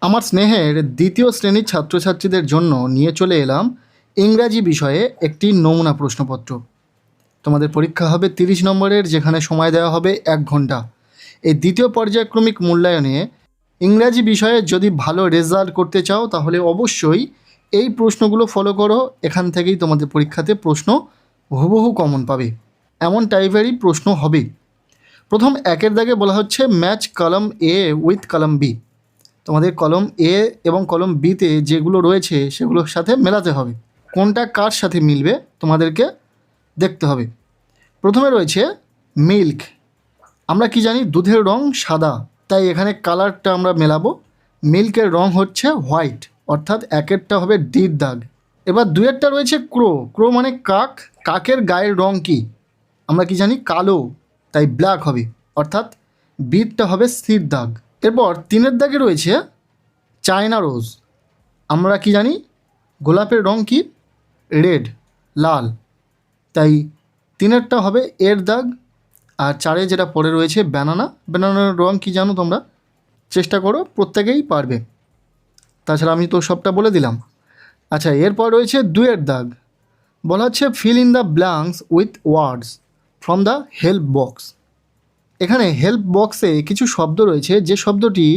আমার স্নেহের দ্বিতীয় শ্রেণীর ছাত্রছাত্রীদের জন্য নিয়ে চলে এলাম ইংরাজি বিষয়ে একটি নমুনা প্রশ্নপত্র। তোমাদের পরীক্ষা হবে 30 নম্বরের, যেখানে সময় দেওয়া হবে 1 ঘন্টা। এই দ্বিতীয় পর্যায়ক্রমিক মূল্যায়নে ইংরাজি বিষয়ে যদি ভালো রেজাল্ট করতে চাও তাহলে অবশ্যই এই প্রশ্নগুলো ফলো করো। এখান থেকেই তোমাদের পরীক্ষাতে প্রশ্ন হুবহু কমন পাবে, এমন টাইপেরই প্রশ্ন হবে। প্রথম 1-এর দাগে বলা হচ্ছে match column A with column B. তোমাদের কলম এ এবং কলম বিতে যেগুলো রয়েছে সেগুলোর সাথে মেলাতে হবে, কোনটা কার সাথে মিলবে তোমাদেরকে দেখতে হবে। প্রথমে রয়েছে মিল্ক। আমরা কি জানি দুধের রং সাদা, তাই এখানে কালারটা আমরা মেলাবো। মিল্কের রং হচ্ছে হোয়াইট, অর্থাৎ 1-এরটা হবে ডির দাগ। এবার 2-এরটা রয়েছে ক্রো। ক্রো মানে কাক, কাকের গায়ের রং কি? আমরা কি জানি কালো, তাই ব্ল্যাক হবে, অর্থাৎ বিটটা হবে সির দাগ। এরপর 3-এর দাগে রয়েছে চায়না রোজ। আমরা কি জানি গোলাপের রং কি? রেড, লাল, তাই 3-এরটা হবে এর দাগ। আর 4-এ যেটা পড়ে রয়েছে ব্যানানা। ব্যানানার রং কি জানো তোমরা? চেষ্টা করো, প্রত্যেকেই পারবে, তাছাড়া আমি তো সবটা বলে দিলাম। আচ্ছা, এরপর রয়েছে 2-এর দাগ। বলা হচ্ছে fill in the blanks with words from the help box. এখানে হেল্প বক্সে কিছু শব্দ রয়েছে, যে শব্দটি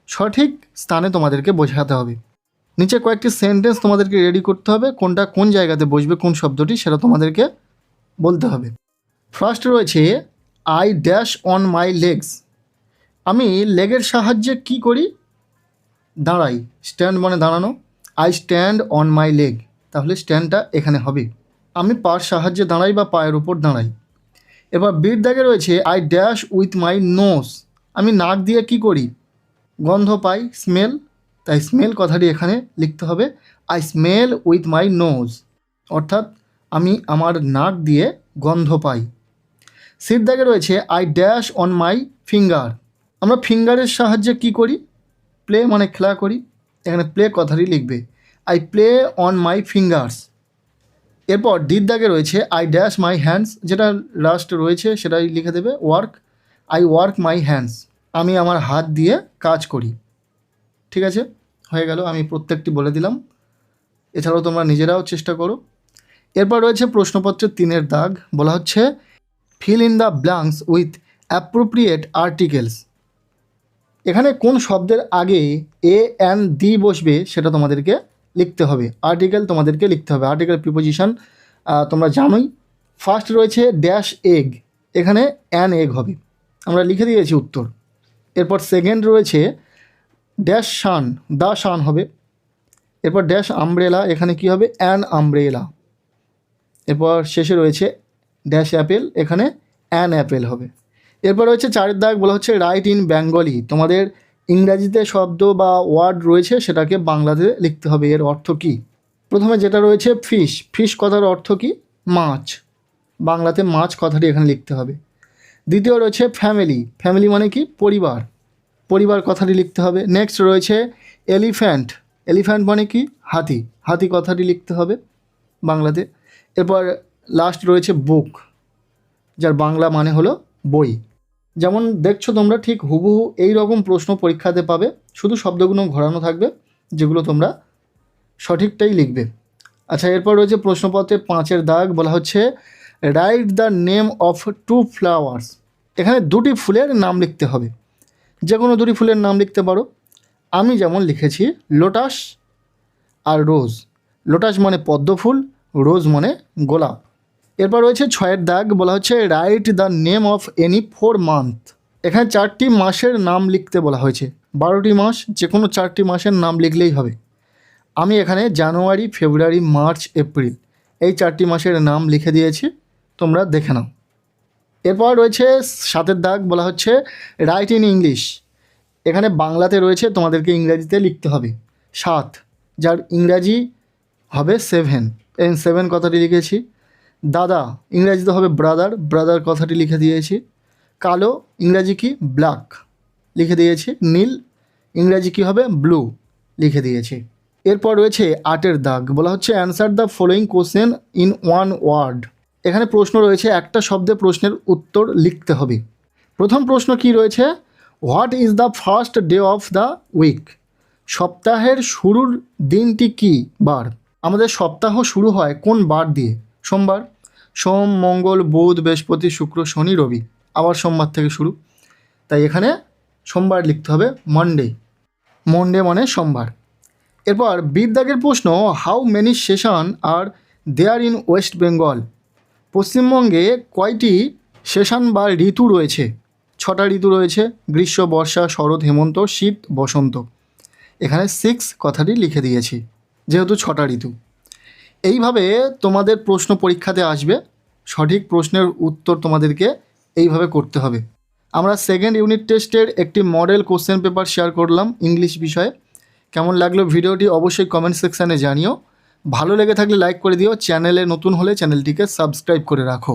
সঠিক স্থানে তোমাদেরকে বোঝাতে হবে। নিচে কয়েকটি সেন্টেন্স তোমাদেরকে রেডি করতে হবে, কোনটা কোন জায়গাতে বসবে কোন শব্দটি সেটা তোমাদেরকে বলতে হবে। ফার্স্ট রয়েছে I dash on my legs. আমি লেগের সাহায্যে কি করি? দাঁড়াই। স্ট্যান্ড মানে দাঁড়ানো। I stand on my leg, তাহলে স্ট্যান্ডটা এখানে হবে। আমি পার সাহায্যে দাঁড়াই বা পায়ের উপর দাঁড়াই। এবার বির দাগে রয়েছে I dash with my nose. আমি নাক দিয়ে কি করি? গন্ধ পাই, স্মেল, তাই স্মেল কথাটি এখানে লিখতে হবে I smell with my nose, অর্থাৎ আমি আমার নাক দিয়ে গন্ধ পাই। সির দাগে রয়েছে I dash on my finger. আমরা ফিঙ্গারের সাহায্যে কি করি? প্লে মানে খেলা করি, এখানে প্লে কথাটি লিখবে I play on my fingers. এরপর ডির দাগে রয়েছে আই ড্যাশ মাই হ্যান্ডস, যেটা লাস্ট রয়েছে সেটাই লিখে দেবে work. I work my hands, আমি আমার হাত দিয়ে কাজ করি। ঠিক আছে, হয়ে গেল, আমি প্রত্যেকটি বলে দিলাম। এছাড়াও তোমরা নিজেরাও চেষ্টা করো। এরপর রয়েছে প্রশ্নপত্রের 3-এর দাগ। বলা হচ্ছে fill in the blanks with appropriate articles. এখানে কোন শব্দের আগে এ অ্যান্ড দি বসবে সেটা তোমাদেরকে লিখতে হবে। আর্টিকেল তোমাদেরকে লিখতে হবে, আর্টিকেল প্রিপোজিশন তোমরা জানোই। ফার্স্ট রয়েছে ড্যাশ এগ, এখানে অ্যান এগ হবে, আমরা লিখে দিয়েছি উত্তর। এরপর সেকেন্ড রয়েছে ড্যাশ সান, দ্য সান হবে। এরপর ড্যাশ আমব্রেলা, এখানে কি হবে? An umbrella. এরপর শেষে রয়েছে ড্যাশ অ্যাপেল, এখানে অ্যান অ্যাপেল হবে। এরপর রয়েছে 4-এর দাগ। বলা হচ্ছে রাইট ইন বেঙ্গলি। তোমাদের ইংরাজিতে শব্দ বা ওয়ার্ড রয়েছে সেটাকে বাংলাতে লিখতে হবে। এর অর্থ কী? প্রথমে যেটা রয়েছে ফিশ। ফিশ কথার অর্থ কী? মাছ। বাংলাতে মাছ কথাটি এখানে লিখতে হবে। দ্বিতীয় রয়েছে ফ্যামিলি। ফ্যামিলি মানে কি? পরিবার। পরিবার কথাটি লিখতে হবে। নেক্সট রয়েছে এলিফ্যান্ট। এলিফ্যান্ট মানে কি? হাতি। হাতি কথাটি লিখতে হবে বাংলাতে। এরপর লাস্ট রয়েছে বুক, যার বাংলা মানে হলো বই। যেমন দেখছো তোমরা ঠিক হুবহু এই রকম প্রশ্ন পরীক্ষাতে পাবে, শুধু শব্দগুলো ঘোরানো থাকবে, যেগুলো তোমরা সঠিকটাই লিখবে। আচ্ছা, এরপর রয়েছে প্রশ্নপত্রে 5-এর দাগ। বলা হচ্ছে write the name of 2 flowers. এখানে 2টি ফুলের নাম লিখতে হবে, যে কোনো 2টি ফুলের নাম লিখতে পারো। আমি যেমন লিখেছি লোটাস আর রোজ। লোটাস মানে পদ্ম ফুল, রোজ মানে গোলাপ। এরপর রয়েছে 6-এর দাগ। বলা হচ্ছে write the name of any 4 month. এখানে 4টি মাসের নাম লিখতে বলা হয়েছে। 12টি মাস, যে কোনো 4টি মাসের নাম লিখলেই হবে। আমি এখানে জানুয়ারি, ফেব্রুয়ারি, মার্চ, এপ্রিল এই 4টি মাসের নাম লিখে দিয়েছি, তোমরা দেখে নাও। এরপর রয়েছে 7-এর দাগ। বলা হচ্ছে রাইট ইন ইংলিশ। এখানে বাংলাতে রয়েছে, তোমাদেরকে ইংরাজিতে লিখতে হবে 7, যার ইংরাজি হবে 7। এই 7 কথাটি লিখেছি। দাদা ইংরাজিতে হবে ব্রাদার, ব্রাদার কথাটি লিখে দিয়েছি। কালো ইংরাজি কি? ব্ল্যাক লিখে দিয়েছি। নীল ইংরাজি কি হবে? ব্লু লিখে দিয়েছি। এরপর রয়েছে 8-এর দাগ। বলা হচ্ছে answer the following question in 1 word. এখানে প্রশ্ন রয়েছে, একটা শব্দে প্রশ্নের উত্তর লিখতে হবে। প্রথম প্রশ্ন কি রয়েছে? What is the first day of the week. সপ্তাহের শুরুর দিনটি কি বার? আমাদের সপ্তাহ শুরু হয় কোন বার দিয়ে? সোমবার। সোম, মঙ্গল, বুধ, বৃহস্পতি, শুক্র, শনি, রবি। আবার সোমবার থেকে শুরু, তাই এখানে সোমবার লিখতে হবে, মন্ডে। মন্ডে মানে সোমবার। এরপর বিদ্যাগের প্রশ্ন, how many session are there in West Bengal? পশ্চিমবঙ্গে কয়টি সেশন বা ঋতু রয়েছে? 6টা ঋতু রয়েছে, গ্রীষ্ম, বর্ষা, শরৎ, হেমন্ত, শীত, বসন্ত। এখানে 6 কথাটি লিখে দিয়েছি যেহেতু 6টা ঋতু। এইভাবে তোমাদের প্রশ্ন পরীক্ষাতে আসবে, সঠিক প্রশ্নের উত্তর তোমাদেরকে এইভাবে করতে হবে। আমরা সেকেন্ড ইউনিট টেস্টের একটি মডেল কোশ্চেন পেপার শেয়ার করলাম ইংলিশ বিষয়ে। কেমন লাগলো ভিডিওটি অবশ্যই কমেন্ট সেকশানে জানিও। ভালো লেগে থাকলে লাইক করে দিও, চ্যানেলে নতুন হলে চ্যানেলটিকে সাবস্ক্রাইব করে রাখো।